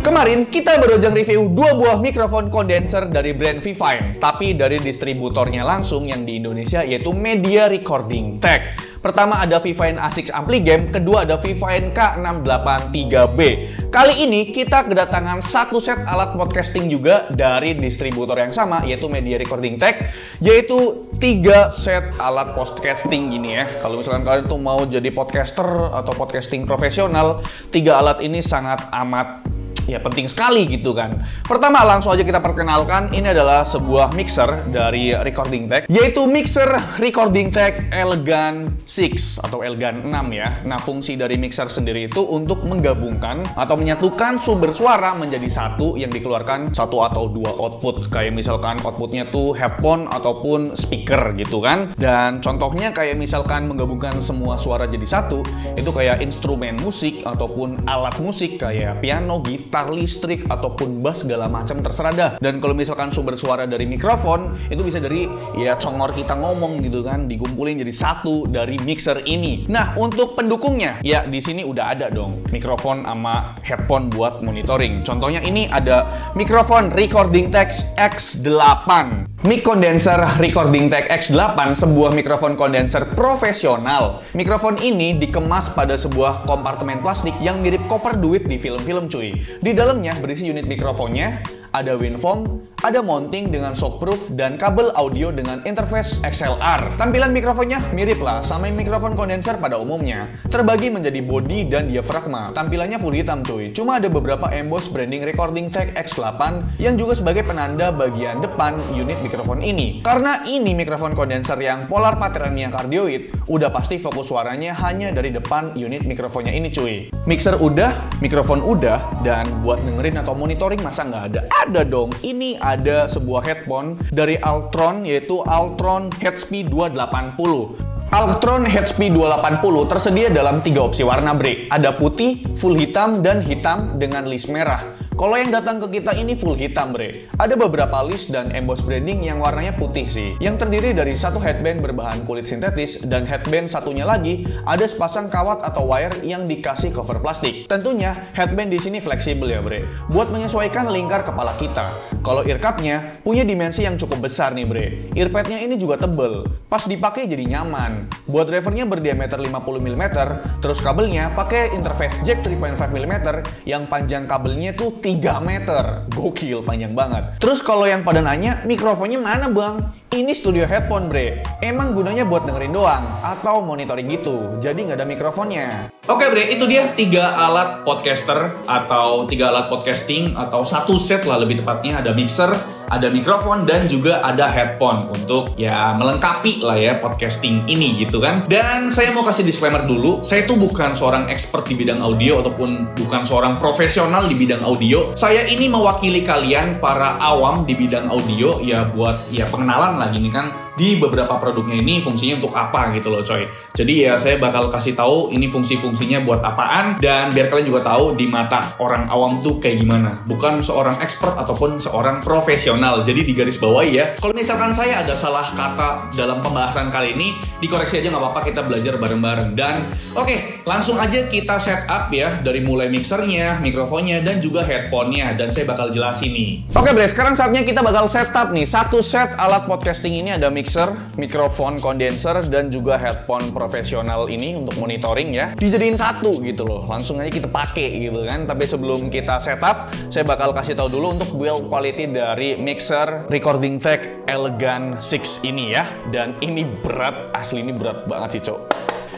Kemarin kita baru aja review 2 buah mikrofon kondenser dari brand Vivine, tapi dari distributornya langsung yang di Indonesia, yaitu Media Recording Tech. Pertama ada Vivine A6 Ampligam, kedua ada Vivine K683B. Kali ini kita kedatangan satu set alat podcasting juga dari distributor yang sama, yaitu Media Recording Tech, yaitu 3 set alat podcasting gini ya. Kalau misalkan kalian tuh mau jadi podcaster atau podcasting profesional, 3 alat ini sangat amat penting sekali gitu kan. Pertama langsung aja kita perkenalkan, ini adalah sebuah mixer dari Recording Tech, yaitu mixer Recording Tech Elegant 6 atau Elegant 6 ya. Nah, fungsi dari mixer sendiri itu untuk menggabungkan atau menyatukan sumber suara menjadi satu yang dikeluarkan satu atau 2 output. Kayak misalkan outputnya tuh headphone ataupun speaker gitu kan. Dan contohnya kayak misalkan menggabungkan semua suara jadi satu, itu kayak instrumen musik ataupun alat musik kayak piano, gitar, listrik, ataupun bass segala macam terserah dah. Dan kalau misalkan sumber suara dari mikrofon, itu bisa dari ya congor kita ngomong gitu kan, dikumpulin jadi satu dari mixer ini. Nah, untuk pendukungnya, ya di sini udah ada dong mikrofon sama headphone buat monitoring. Contohnya ini ada mikrofon Recording Tech X8. Mic condenser Recording Tech X8, sebuah mikrofon kondenser profesional. Mikrofon ini dikemas pada sebuah kompartemen plastik yang mirip koper duit di film-film cuy. Di dalamnya berisi unit mikrofonnya, ada windfoam, ada mounting dengan shockproof, dan kabel audio dengan interface XLR. Tampilan mikrofonnya mirip lah sama mikrofon kondenser pada umumnya. Terbagi menjadi body dan diafragma. Tampilannya full hitam cuy. Cuma ada beberapa emboss branding Recording Tech X8 yang juga sebagai penanda bagian depan unit mikrofon ini. Karena ini mikrofon kondenser yang polar patternnya cardioid, udah pasti fokus suaranya hanya dari depan unit mikrofonnya ini cuy. Mixer udah, mikrofon udah, dan buat dengerin atau monitoring masa nggak ada? Ada dong. Ini ada sebuah headphone dari Altron, yaitu Altron HP 280. Altron HP 280 tersedia dalam 3 opsi warna bre. Ada putih, full hitam, dan hitam dengan list merah. Kalau yang datang ke kita ini full hitam bre. Ada beberapa list dan emboss branding yang warnanya putih sih, yang terdiri dari satu headband berbahan kulit sintetis, dan headband satunya lagi ada sepasang kawat atau wire yang dikasih cover plastik. Tentunya headband di sini fleksibel ya bre, buat menyesuaikan lingkar kepala kita. Kalau earcupnya punya dimensi yang cukup besar nih bre. Earpadnya ini juga tebel, pas dipakai jadi nyaman. Buat drivernya berdiameter 50 mm, terus kabelnya pakai interface jack 3.5 mm yang panjang kabelnya tuh 3 meter. Gokil, panjang banget. Terus kalau yang pada nanya, mikrofonnya mana bang? Ini studio headphone bre. Emang gunanya buat dengerin doang atau monitoring gitu, jadi nggak ada mikrofonnya. Oke bre, itu dia 3 alat podcaster atau 3 alat podcasting atau satu set lah lebih tepatnya. Ada mixer, ada mikrofon, dan juga ada headphone untuk ya melengkapi lah ya podcasting ini gitu kan. Dan saya mau kasih disclaimer dulu, saya tuh bukan seorang expert di bidang audio ataupun bukan seorang profesional di bidang audio. Saya ini mewakili kalian para awam di bidang audio ya, buat ya pengenalan lah gini kan, di beberapa produknya ini fungsinya untuk apa gitu loh coy. Jadi ya saya bakal kasih tahu ini fungsi-fungsinya buat apaan, dan biar kalian juga tahu di mata orang awam tuh kayak gimana. Bukan seorang expert ataupun seorang profesional. Jadi digaris bawahi ya. Kalau misalkan saya ada salah kata dalam pembahasan kali ini, dikoreksi aja nggak apa-apa, kita belajar bareng-bareng. Dan oke, langsung aja kita setup ya, dari mulai mixernya, mikrofonnya, dan juga headphone-nya. Dan saya bakal jelasin nih. Oke bre, sekarang saatnya kita bakal setup nih satu set alat podcasting ini. Ada mixer, mikrofon kondenser, dan juga headphone profesional ini untuk monitoring ya. Dijadiin satu gitu loh. Langsung aja kita pakai gitu kan. Tapi sebelum kita setup, saya bakal kasih tahu dulu untuk build quality dari mixer Recording Tech Elegant 6 ini ya. Dan ini berat, asli ini berat banget sih cok.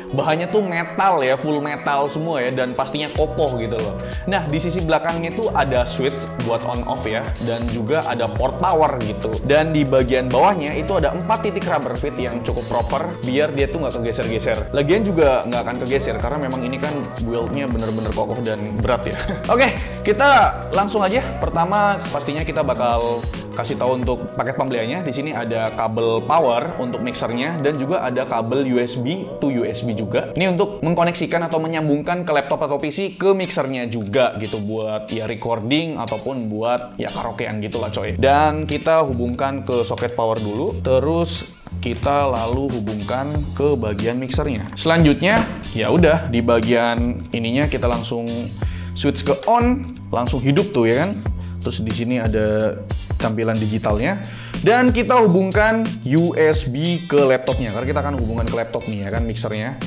Bahannya tuh metal ya, full metal semua ya, dan pastinya kokoh gitu loh. Nah, di sisi belakangnya tuh ada switch buat on off ya, dan juga ada port power gitu. Dan di bagian bawahnya itu ada 4 titik rubber fit yang cukup proper biar dia tuh nggak kegeser-geser. Lagian juga nggak akan kegeser karena memang ini kan build-nya bener-bener kokoh dan berat ya. Oke, kita langsung aja. Pertama pastinya kita bakal kasih tahu untuk paket pembeliannya. Di sini ada kabel power untuk mixernya, dan juga ada kabel USB to USB juga. Ini untuk mengkoneksikan atau menyambungkan ke laptop atau PC ke mixernya juga gitu, buat ya recording ataupun buat ya karaokean gitu lah coy. Dan kita hubungkan ke soket power dulu, terus kita lalu hubungkan ke bagian mixernya. Selanjutnya, ya udah di bagian ininya kita langsung switch ke on, langsung hidup tuh ya kan. Terus di sini ada tampilan digitalnya. Dan kita hubungkan USB ke laptopnya, karena kita akan hubungan ke laptop nih ya kan mixernya.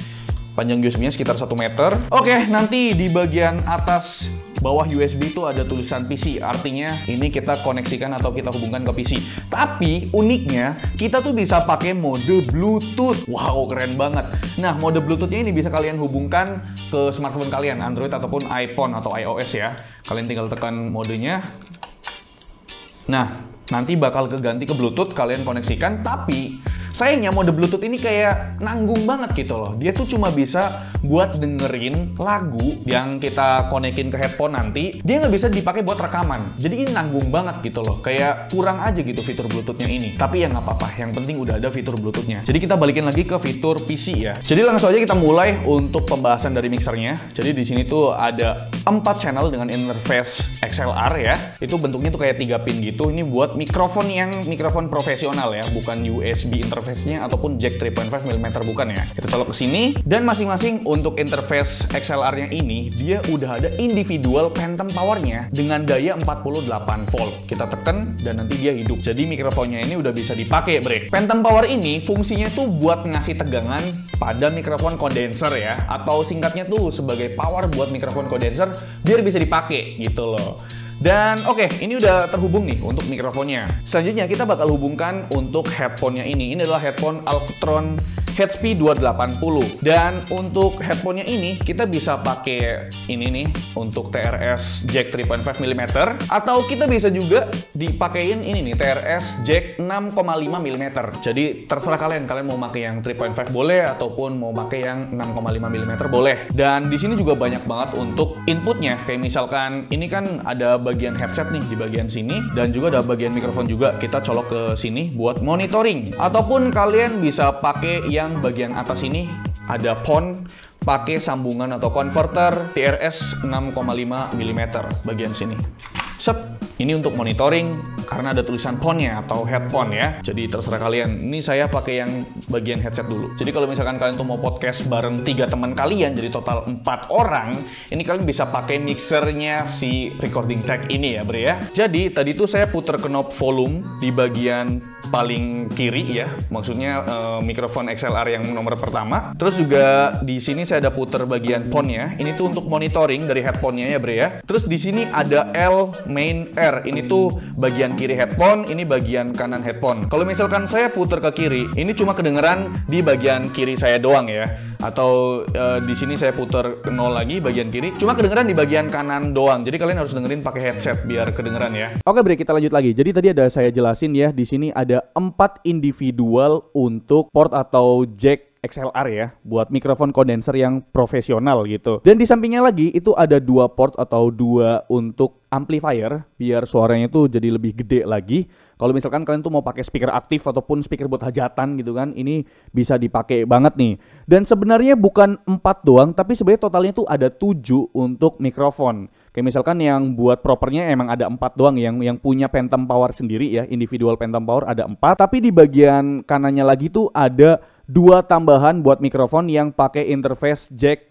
Panjang USB-nya sekitar 1 meter. Oke, nanti di bagian atas bawah USB itu ada tulisan PC, artinya ini kita koneksikan atau kita hubungkan ke PC. Tapi uniknya, kita tuh bisa pakai mode Bluetooth. Wow, keren banget. Nah, mode Bluetooth-nya ini bisa kalian hubungkan ke smartphone kalian, Android ataupun iPhone atau iOS ya. Kalian tinggal tekan modenya. Nah, nanti bakal keganti ke Bluetooth, kalian koneksikan, tapi sayangnya mode Bluetooth ini kayak nanggung banget gitu loh. Dia tuh cuma bisa buat dengerin lagu yang kita konekin ke headphone nanti. Dia nggak bisa dipakai buat rekaman. Jadi ini nanggung banget gitu loh. Kayak kurang aja gitu fitur Bluetooth-nya ini. Tapi ya nggak apa-apa. Yang penting udah ada fitur Bluetooth-nya. Jadi kita balikin lagi ke fitur PC ya. Jadi langsung aja kita mulai untuk pembahasan dari mixernya. Jadi di sini tuh ada 4 channel dengan interface XLR ya. Itu bentuknya tuh kayak 3 pin gitu. Ini buat mikrofon profesional ya, bukan USB interface-nya ataupun jack 3.5 mm bukan ya. Kita colok ke sini dan masing-masing untuk interface XLR-nya ini dia udah ada individual phantom power-nya dengan daya 48 volt. Kita tekan dan nanti dia hidup. Jadi mikrofonnya ini udah bisa dipakai, Bre. Phantom power ini fungsinya tuh buat ngasih tegangan pada mikrofon kondenser ya, atau singkatnya tuh sebagai power buat mikrofon kondenser biar bisa dipakai gitu loh. Dan oke, ini udah terhubung nih untuk mikrofonnya. Selanjutnya kita bakal hubungkan untuk headphone-nya ini. Ini adalah headphone Alctron HP 280. Dan untuk headphone-nya ini kita bisa pakai ini nih untuk TRS jack 3.5 mm, atau kita bisa juga dipakein ini nih TRS jack 6,5 mm. Jadi terserah kalian mau pakai yang 3.5 boleh ataupun mau pakai yang 6,5 mm boleh. Dan di sini juga banyak banget untuk inputnya. Kayak misalkan ini kan ada bagian headset nih di bagian sini, dan juga ada bagian mikrofon juga. Kita colok ke sini buat monitoring, ataupun kalian bisa pakai yang bagian atas ini ada PON, pakai sambungan atau converter TRS 6,5 mm bagian sini. Set, ini untuk monitoring karena ada tulisan PON-nya atau headphone ya. Jadi terserah kalian. Ini saya pakai yang bagian headset dulu. Jadi kalau misalkan kalian tuh mau podcast bareng 3 teman kalian, jadi total 4 orang, ini kalian bisa pakai mixernya si recording tag ini ya, Bre ya. Jadi tadi tuh saya puter knob volume di bagian paling kiri ya, maksudnya mikrofon XLR yang nomor pertama. Terus juga di sini saya ada puter bagian PON-nya. Ini tuh untuk monitoring dari headphone-nya ya, Bre ya. Terus di sini ada L main R. Ini tuh bagian kiri headphone, ini bagian kanan headphone. Kalau misalkan saya puter ke kiri, ini cuma kedengeran di bagian kiri saya doang ya. Atau di sini saya puter ke 0 lagi bagian kiri, cuma kedengeran di bagian kanan doang. Jadi kalian harus dengerin pakai headset biar kedengeran ya. Oke, Bre, kita lanjut lagi. Jadi tadi ada saya jelasin ya, di sini ada 4 individual untuk port atau jack XLR ya, buat mikrofon kondenser yang profesional gitu. Dan di sampingnya lagi itu ada 2 port atau 2 untuk amplifier biar suaranya tuh jadi lebih gede lagi. Kalau misalkan kalian tuh mau pakai speaker aktif ataupun speaker buat hajatan gitu kan, ini bisa dipakai banget nih. Dan sebenarnya bukan 4 doang, tapi sebenarnya totalnya tuh ada 7 untuk mikrofon. Kayak misalkan yang buat propernya emang ada 4 doang, yang punya phantom power sendiri ya, individual phantom power ada 4. Tapi di bagian kanannya lagi tuh ada 2 tambahan buat mikrofon yang pakai interface jack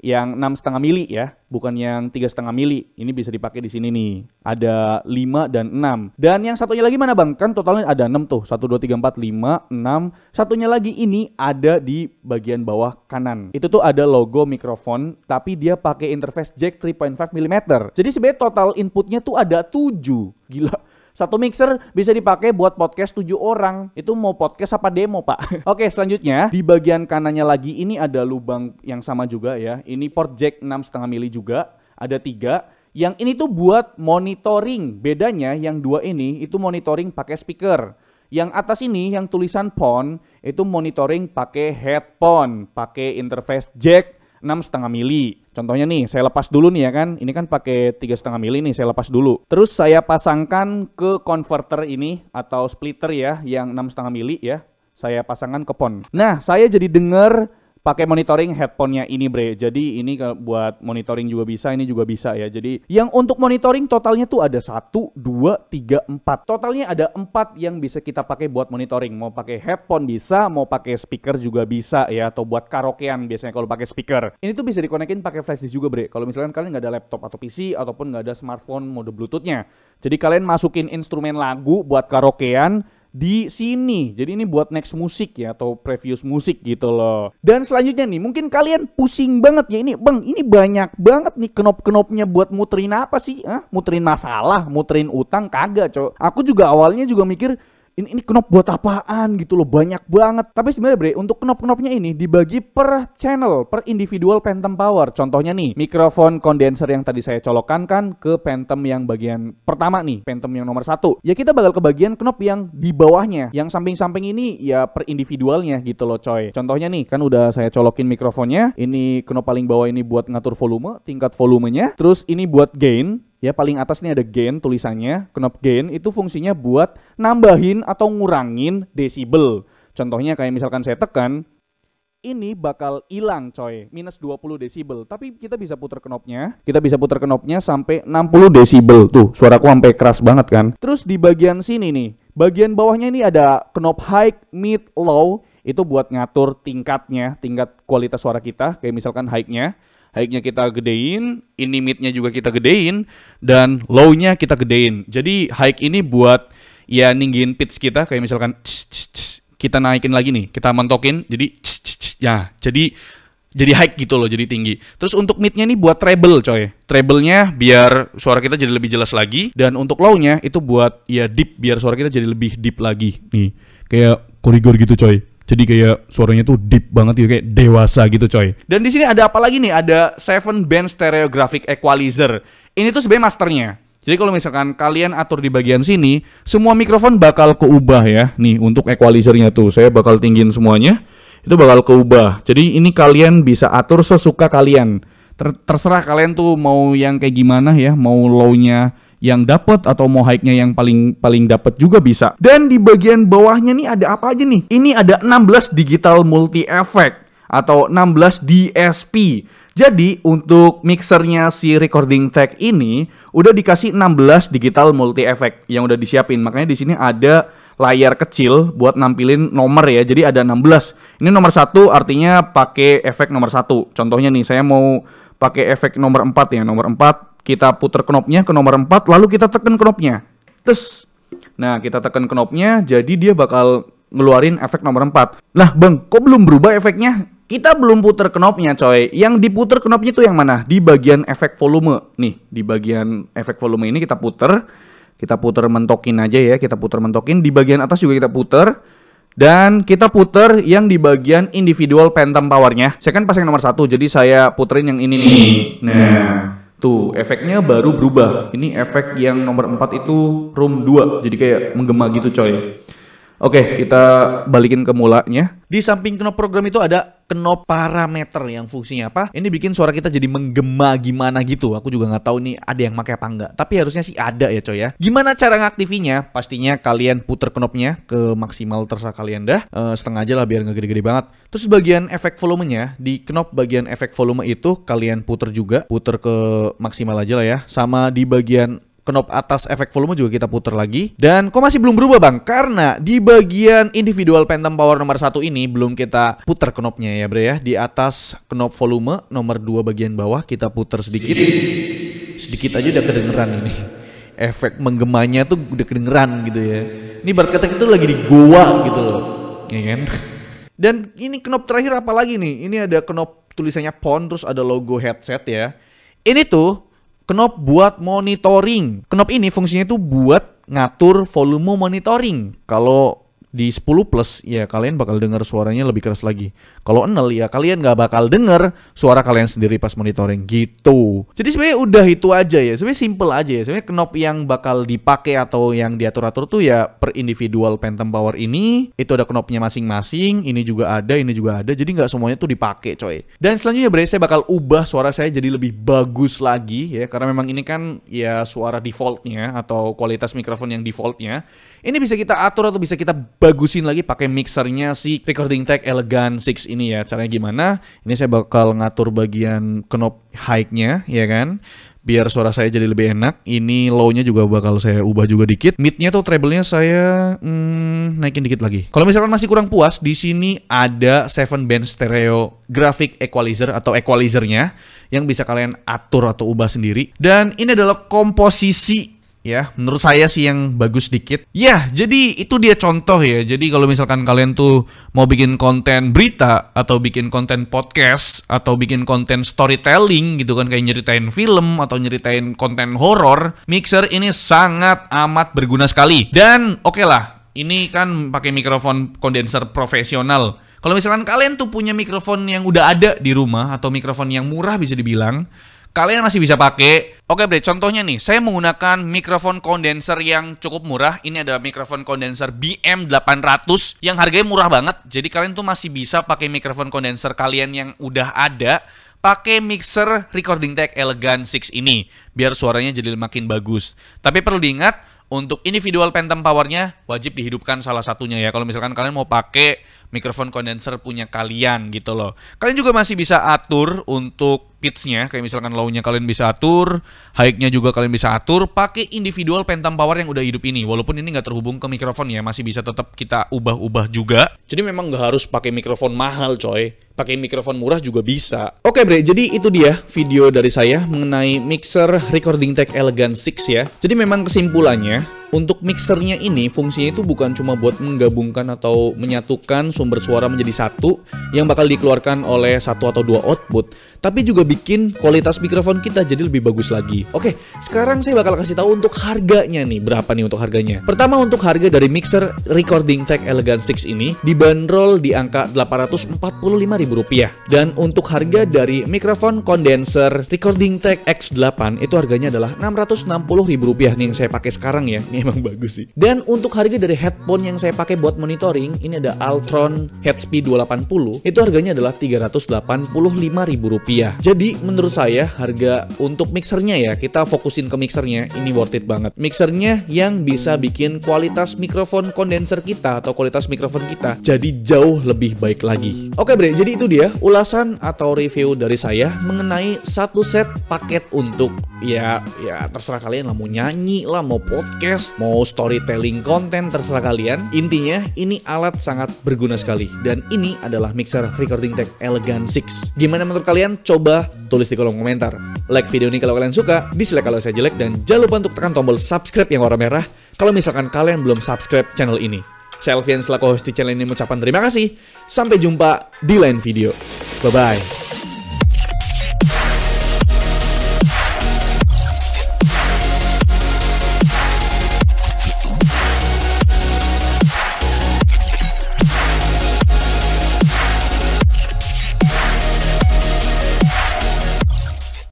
yang 6,5 mili ya, bukan yang 3,5 mili. Ini bisa dipakai di sini nih. Ada 5 dan 6. Dan yang satunya lagi mana, Bang? Kan totalnya ada 6 tuh. 1 2 3 4 5 6. Satunya lagi ini ada di bagian bawah kanan. Itu tuh ada logo mikrofon, tapi dia pakai interface jack 3.5 mm. Jadi sebenarnya total inputnya tuh ada 7. Gila. Satu mixer bisa dipakai buat podcast 7 orang. Itu mau podcast apa demo, Pak? Oke, selanjutnya di bagian kanannya lagi ini ada lubang yang sama juga ya. Ini port jack 6,5 mili juga. Ada 3. Yang ini tuh buat monitoring. Bedanya yang 2 ini itu monitoring pakai speaker. Yang atas ini yang tulisan PON itu monitoring pakai headphone, pakai interface jack 6,5 mili. Contohnya nih, saya lepas dulu nih ya kan. Ini kan pakai 3,5 mili nih, saya lepas dulu. Terus saya pasangkan ke converter ini atau splitter ya, yang 6,5 mili ya. Saya pasangkan ke PON. Nah, saya jadi denger pakai monitoring headphone-nya ini bre. Jadi ini buat monitoring juga bisa, ini juga bisa ya. Jadi yang untuk monitoring totalnya tuh ada 1, 2, 3, 4. Totalnya ada 4 yang bisa kita pakai buat monitoring. Mau pakai headphone bisa, mau pakai speaker juga bisa ya. Atau buat karaokean biasanya kalau pakai speaker. Ini tuh bisa dikonekin pakai flash disk juga bre. Kalau misalkan kalian nggak ada laptop atau PC ataupun nggak ada smartphone mode Bluetooth-nya. Jadi kalian masukin instrumen lagu buat karaokean di sini. Jadi ini buat next musik ya atau previous musik gitu loh. Dan selanjutnya nih, mungkin kalian pusing banget ya ini, Bang, ini banyak banget nih knop-knopnya buat muterin apa sih? Muterin masalah, muterin utang kagak, Cok. Aku juga awalnya juga mikir ini knop buat apaan gitu loh, banyak banget. Tapi sebenarnya bre, untuk knop-knopnya ini dibagi per channel, per individual Phantom Power. Contohnya nih, mikrofon kondenser yang tadi saya colokkan kan ke Phantom yang bagian pertama nih, Phantom yang nomor 1. Ya kita bakal ke bagian knop yang di bawahnya. Yang samping-samping ini ya per individualnya gitu loh coy. Contohnya nih, kan udah saya colokin mikrofonnya. Ini knop paling bawah ini buat ngatur volume, tingkat volumenya. Terus ini buat gain. Ya paling atas ini ada gain tulisannya. Knop gain itu fungsinya buat nambahin atau ngurangin desibel. Contohnya kayak misalkan saya tekan, ini bakal hilang coy, minus 20 desibel. Tapi kita bisa putar knopnya. Kita bisa putar knopnya sampai 60 desibel. Tuh, suaraku sampai keras banget kan. Terus di bagian sini nih, bagian bawahnya ini ada knop high, mid, low. Itu buat ngatur tingkatnya, tingkat kualitas suara kita. Kayak misalkan high-nya. High-nya kita gedein, ini mid-nya juga kita gedein, dan low-nya kita gedein. Jadi high ini buat ya ninggiin pitch kita, kayak misalkan kita naikin lagi nih, kita mentokin, jadi ya jadi high gitu loh, jadi tinggi. Terus untuk mid-nya nih buat treble coy. Treble-nya biar suara kita jadi lebih jelas lagi, dan untuk low-nya itu buat ya deep, biar suara kita jadi lebih deep lagi. Nih, kayak korigor gitu coy. Jadi kayak suaranya tuh deep banget gitu, kayak dewasa gitu coy. Dan di sini ada apa lagi nih? Ada 7 band stereographic equalizer. Ini tuh sebenarnya masternya. Jadi kalau misalkan kalian atur di bagian sini, semua mikrofon bakal keubah ya. Nih untuk equalizernya tuh, saya bakal tinggiin semuanya. Itu bakal keubah. Jadi ini kalian bisa atur sesuka kalian. Terserah kalian tuh mau yang kayak gimana ya, mau low-nya yang dapat atau mau high-nya yang paling dapat juga bisa. Dan di bagian bawahnya nih ada apa aja nih? Ini ada 16 digital multi effect atau 16 DSP. Jadi untuk mixernya si recording tech ini udah dikasih 16 digital multi effect yang udah disiapin. Makanya di sini ada layar kecil buat nampilin nomor ya. Jadi ada 16. Ini nomor 1 artinya pakai efek nomor 1. Contohnya nih, saya mau pakai efek nomor 4 ya. Nomor 4 kita putar knopnya ke nomor 4, lalu kita tekan knopnya. Terus, nah kita tekan knopnya, jadi dia bakal ngeluarin efek nomor 4. Lah bang, kok belum berubah efeknya? Kita belum putar knopnya coy. Yang diputar knopnya tuh yang mana? Di bagian efek volume. Nih, di bagian efek volume ini kita putar mentokin aja ya. Kita putar mentokin, di bagian atas juga kita putar. Dan kita putar yang di bagian individual Phantom Power-nya. Saya kan pasang nomor 1, jadi saya puterin yang ini nih. Nah, tuh, efeknya baru berubah. Ini efek yang nomor 4 itu room 2. Jadi kayak menggema gitu coy. Oke, kita balikin ke mulanya. Di samping knop program itu ada knop parameter yang fungsinya apa? Ini bikin suara kita jadi menggema gimana gitu. Aku juga nggak tahu nih ada yang pakai apa enggak. Tapi harusnya sih ada ya coy ya. Gimana cara ngaktifinya? Pastinya kalian puter knopnya ke maksimal terserah kalian dah. Setengah aja lah biar nggak gede-gede banget. Terus bagian efek volumenya, di knop bagian efek volume itu kalian puter juga. Puter ke maksimal aja lah ya. Sama di bagian knop atas efek volume juga kita putar lagi. Dan kok masih belum berubah bang? Karena di bagian individual Phantom Power nomor 1 ini belum kita putar knopnya ya bre ya. Di atas knop volume nomor 2 bagian bawah kita putar sedikit. Sedikit aja udah kedengeran ini. Efek menggemanya tuh udah kedengeran gitu ya. Ini barat kata itu lagi di goa gitu loh, ya kan? Dan ini knop terakhir apa lagi nih? Ini ada knop tulisannya PON, terus ada logo headset ya. Ini tuh knop buat monitoring. Knop ini fungsinya tuh buat ngatur volume monitoring. Kalau di 10 plus ya kalian bakal dengar suaranya lebih keras lagi. Kalau 0 ya kalian nggak bakal denger suara kalian sendiri pas monitoring gitu. Jadi sebenarnya udah itu aja ya. Sebenarnya simple aja ya. Sebenarnya knop yang bakal dipakai atau yang diatur-atur tuh ya per individual Phantom Power ini. Itu ada knopnya masing-masing. Ini juga ada, ini juga ada. Jadi nggak semuanya tuh dipakai coy. Dan selanjutnya berarti saya bakal ubah suara saya jadi lebih bagus lagi ya. Karena memang ini kan ya suara defaultnya atau kualitas mikrofon yang defaultnya. Ini bisa kita atur atau bisa kita bagusin lagi pakai mixernya si Recording Tech Elegance 6 ini ya. Caranya gimana? Ini saya bakal ngatur bagian knob high-nya ya kan, biar suara saya jadi lebih enak. Ini low-nya juga bakal saya ubah juga dikit. Mid-nya tuh treble-nya saya naikin dikit lagi. Kalau misalkan masih kurang puas, di sini ada 7 band stereo graphic equalizer atau equalizer-nya yang bisa kalian atur atau ubah sendiri. Dan ini adalah komposisi ya, menurut saya sih yang bagus dikit. Ya, jadi itu dia contoh ya. Jadi kalau misalkan kalian tuh mau bikin konten berita atau bikin konten podcast atau bikin konten storytelling gitu kan, kayak nyeritain film atau nyeritain konten horor, mixer ini sangat amat berguna sekali. Dan oke lah, ini kan pakai mikrofon kondenser profesional. Kalau misalkan kalian tuh punya mikrofon yang udah ada di rumah atau mikrofon yang murah bisa dibilang, kalian masih bisa pakai. Oke bre, contohnya nih, saya menggunakan mikrofon kondenser yang cukup murah. Ini ada mikrofon kondenser BM800 yang harganya murah banget. Jadi kalian tuh masih bisa pakai mikrofon kondenser kalian yang udah ada, pakai mixer Recording Tech Elegance 6 ini, biar suaranya jadi makin bagus. Tapi perlu diingat, untuk individual phantom powernya wajib dihidupkan salah satunya ya. Kalau misalkan kalian mau pakai mikrofon kondenser punya kalian gitu loh. Kalian juga masih bisa atur untuk pitch-nya, kayak misalkan low-nya kalian bisa atur, high-nya juga kalian bisa atur pakai individual phantom power yang udah hidup ini. Walaupun ini nggak terhubung ke mikrofon ya, masih bisa tetap kita ubah-ubah juga. Jadi memang nggak harus pakai mikrofon mahal coy, pakai mikrofon murah juga bisa. Oke bre, jadi itu dia video dari saya mengenai mixer Recording Tech Elegance 6 ya. Jadi memang kesimpulannya, untuk mixernya ini fungsinya itu bukan cuma buat menggabungkan atau menyatukan sumber suara menjadi satu yang bakal dikeluarkan oleh satu atau dua output, tapi juga bikin kualitas mikrofon kita jadi lebih bagus lagi. Oke, sekarang saya bakal kasih tahu untuk harganya nih, berapa nih untuk harganya. Pertama, untuk harga dari mixer Recording Tech Elegance 6 ini dibanderol di angka Rp845.000. Dan untuk harga dari mikrofon kondenser Recording Tech X8 itu harganya adalah Rp660.000 nih yang saya pakai sekarang ya. Ini emang bagus sih. Dan untuk harga dari headphone yang saya pakai buat monitoring, ini ada Altron HP 280, itu harganya adalah Rp385.000. Jadi menurut saya harga untuk mixernya ya, kita fokusin ke mixernya, ini worth it banget. Mixernya yang bisa bikin kualitas mikrofon kondenser kita atau kualitas mikrofon kita jadi jauh lebih baik lagi. Oke bre, jadi itu dia ulasan atau review dari saya mengenai satu set paket untuk ya terserah kalian lah, mau nyanyi lah, mau podcast, mau storytelling konten, terserah kalian. Intinya ini alat sangat berguna sekali, dan ini adalah mixer Recording Tech Elegance 6. Gimana menurut kalian? Coba tulis di kolom komentar. Like video ini kalau kalian suka, dislike kalau saya jelek, dan jangan lupa untuk tekan tombol subscribe yang warna merah kalau misalkan kalian belum subscribe channel ini. Saya Alfian selaku host di channel ini mengucapkan terima kasih. Sampai jumpa di lain video. Bye-bye.